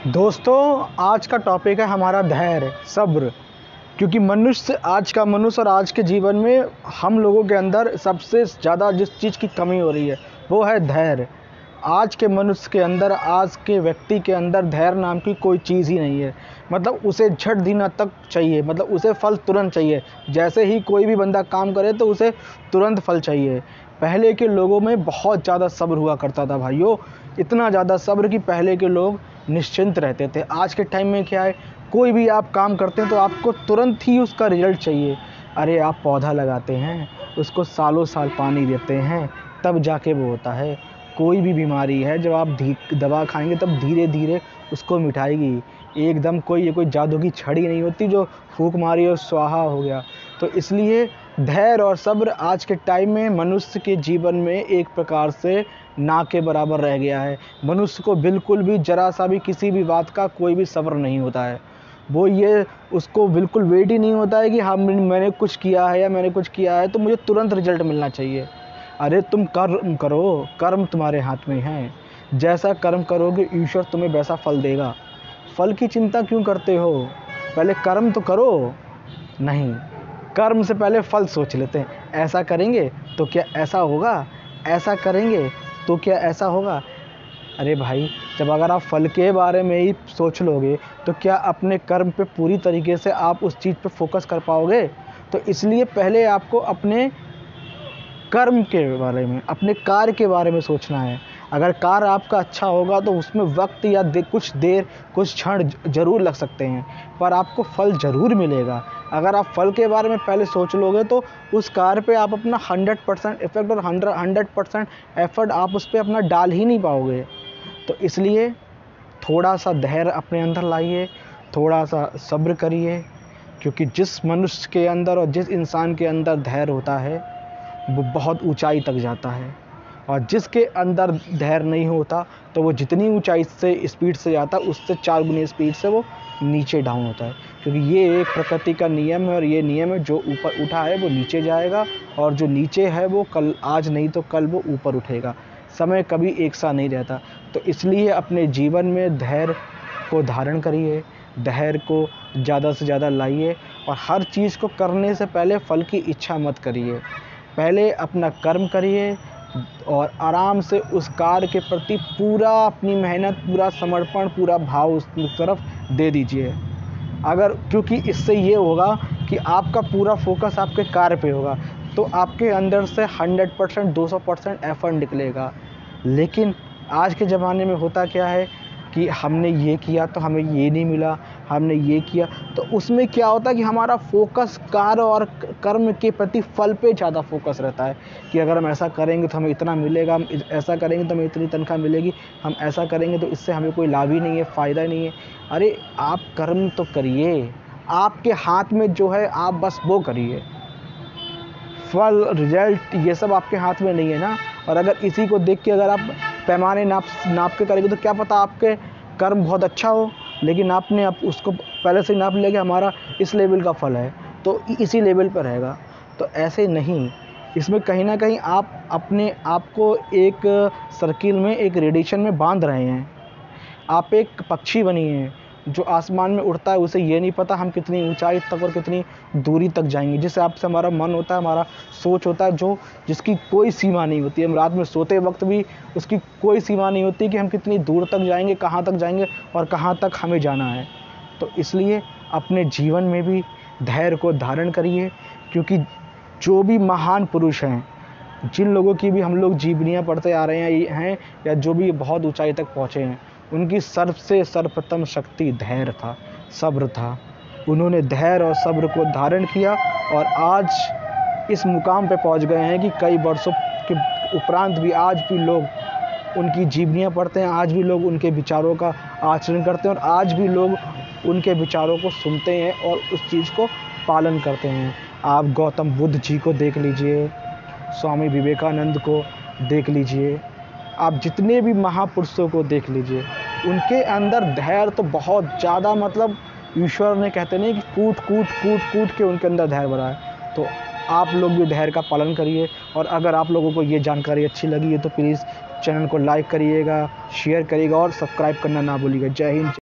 दोस्तों, आज का टॉपिक है हमारा धैर्य, सब्र। क्योंकि आज का मनुष्य और आज के जीवन में हम लोगों के अंदर सबसे ज़्यादा जिस चीज़ की कमी हो रही है वो है धैर्य। आज के मनुष्य के अंदर, आज के व्यक्ति के अंदर धैर्य नाम की कोई चीज़ ही नहीं है। मतलब उसे झट दिना तक चाहिए, मतलब उसे फल तुरंत चाहिए। जैसे ही कोई भी बंदा काम करे तो उसे तुरंत फल चाहिए। पहले के लोगों में बहुत ज़्यादा सब्र हुआ करता था भाइयों, इतना ज़्यादा सब्र कि पहले के लोग निश्चिंत रहते थे। आज के टाइम में क्या है, कोई भी आप काम करते हैं तो आपको तुरंत ही उसका रिजल्ट चाहिए। अरे आप पौधा लगाते हैं, उसको सालों साल पानी देते हैं, तब जाके वो होता है। कोई भी बीमारी है, जब आप दवा खाएंगे तब धीरे धीरे उसको मिटाएगी। एकदम ये कोई जादू की छड़ी नहीं होती जो फूंक मारी और स्वाहा हो गया। तो इसलिए धैर्य और सब्र आज के टाइम में मनुष्य के जीवन में एक प्रकार से ना के बराबर रह गया है। मनुष्य को बिल्कुल भी जरा सा भी किसी भी बात का कोई भी सब्र नहीं होता है। वो ये उसको बिल्कुल वेट ही नहीं होता है कि मैंने कुछ किया है या मैंने कुछ किया है तो मुझे तुरंत रिजल्ट मिलना चाहिए। अरे तुम कर्म करो, कर्म तुम्हारे हाथ में है। जैसा कर्म करोगे ईश्वर तुम्हें वैसा फल देगा। फल की चिंता क्यों करते हो? पहले कर्म तो करो। नहीं, कर्म से पहले फल सोच लेते हैं। ऐसा करेंगे तो क्या ऐसा होगा, ऐसा करेंगे तो क्या ऐसा होगा। अरे भाई, जब अगर आप फल के बारे में ही सोच लोगे तो क्या अपने कर्म पे पूरी तरीके से आप उस चीज़ पे फोकस कर पाओगे? तो इसलिए पहले आपको अपने कर्म के बारे में, अपने कार्य के बारे में सोचना है। अगर कार्य आपका अच्छा होगा तो उसमें वक्त या कुछ देर, कुछ क्षण ज़रूर लग सकते हैं, पर आपको फल ज़रूर मिलेगा। अगर आप फल के बारे में पहले सोच लोगे तो उस कार्य पे आप अपना 100% इफ़ेक्ट और 100% एफ़र्ट आप उस पे अपना डाल ही नहीं पाओगे। तो इसलिए थोड़ा सा धैर्य अपने अंदर लाइए, थोड़ा सा सब्र करिए। क्योंकि जिस मनुष्य के अंदर और जिस इंसान के अंदर धैर्य होता है वो बहुत ऊंचाई तक जाता है, और जिसके अंदर धैर्य नहीं होता तो वो जितनी ऊंचाई से स्पीड से जाता है उससे 4 गुनी स्पीड से वो नीचे डाउन होता है। क्योंकि ये एक प्रकृति का नियम है, और ये नियम है जो ऊपर उठा है वो नीचे जाएगा, और जो नीचे है वो कल, आज नहीं तो कल वो ऊपर उठेगा। समय कभी एक सा नहीं रहता। तो इसलिए अपने जीवन में धैर्य को धारण करिए, धैर्य को ज़्यादा से ज़्यादा लाइए, और हर चीज़ को करने से पहले फल की इच्छा मत करिए। पहले अपना कर्म करिए और आराम से उस कार्य के प्रति पूरा अपनी मेहनत, पूरा समर्पण, पूरा भाव उस तरफ दे दीजिए। अगर क्योंकि इससे ये होगा कि आपका पूरा फोकस आपके कार्य पे होगा तो आपके अंदर से 100%, 200% एफर्ट निकलेगा। लेकिन आज के ज़माने में होता क्या है कि हमने ये किया तो हमें ये नहीं मिला, हमने ये किया तो उसमें क्या होता है कि हमारा फोकस कार्य और कर्म के प्रति फल पे ज़्यादा फोकस रहता है कि अगर हम ऐसा करेंगे तो हमें इतना मिलेगा, हम ऐसा करेंगे तो हमें इतनी तनख्वाह मिलेगी, हम ऐसा करेंगे तो इससे हमें कोई लाभ ही नहीं है, फ़ायदा नहीं है। अरे आप कर्म तो करिए, आपके हाथ में जो है आप बस वो करिए। फल, रिजल्ट ये सब आपके हाथ में नहीं है ना। और अगर इसी को देख के अगर आप पैमाने नाप के करेंगे तो क्या पता आपके कर्म बहुत अच्छा हो, लेकिन आपने अब उसको पहले से नाप लिया कि हमारा इस लेवल का फल है तो इसी लेवल पर रहेगा। तो ऐसे नहीं, इसमें कहीं ना कहीं आप अपने आप को एक सर्किल में, एक रेडिएशन में बांध रहे हैं। आप एक पक्षी बनिए जो आसमान में उड़ता है, उसे ये नहीं पता हम कितनी ऊंचाई तक और कितनी दूरी तक जाएंगे। जिस आपसे हमारा मन होता है, हमारा सोच होता है, जो जिसकी कोई सीमा नहीं होती है। हम रात में सोते वक्त भी उसकी कोई सीमा नहीं होती कि हम कितनी दूर तक जाएंगे, कहाँ तक जाएंगे और कहाँ तक हमें जाना है। तो इसलिए अपने जीवन में भी धैर्य को धारण करिए। क्योंकि जो भी महान पुरुष हैं, जिन लोगों की भी हम लोग जीवनियाँ पढ़ते आ रहे हैं या जो भी बहुत ऊंचाई तक पहुँचे हैं, उनकी सर्वप्रथम शक्ति धैर्य था, सब्र था। उन्होंने धैर्य और सब्र को धारण किया और आज इस मुकाम पे पहुंच गए हैं कि कई वर्षों के उपरांत भी आज भी लोग उनकी जीवनियाँ पढ़ते हैं, आज भी लोग उनके विचारों का आचरण करते हैं, और आज भी लोग उनके विचारों को सुनते हैं और उस चीज़ को पालन करते हैं। आप गौतम बुद्ध जी को देख लीजिए, स्वामी विवेकानंद को देख लीजिए, आप जितने भी महापुरुषों को देख लीजिए, उनके अंदर धैर्य तो बहुत ज़्यादा, मतलब ईश्वर ने कहते नहीं कि कूट के उनके अंदर धैर्य भरा है। तो आप लोग भी धैर्य का पालन करिए। और अगर आप लोगों को ये जानकारी अच्छी लगी है तो प्लीज़ चैनल को लाइक करिएगा, शेयर करिएगा और सब्सक्राइब करना ना भूलिएगा। जय हिंद।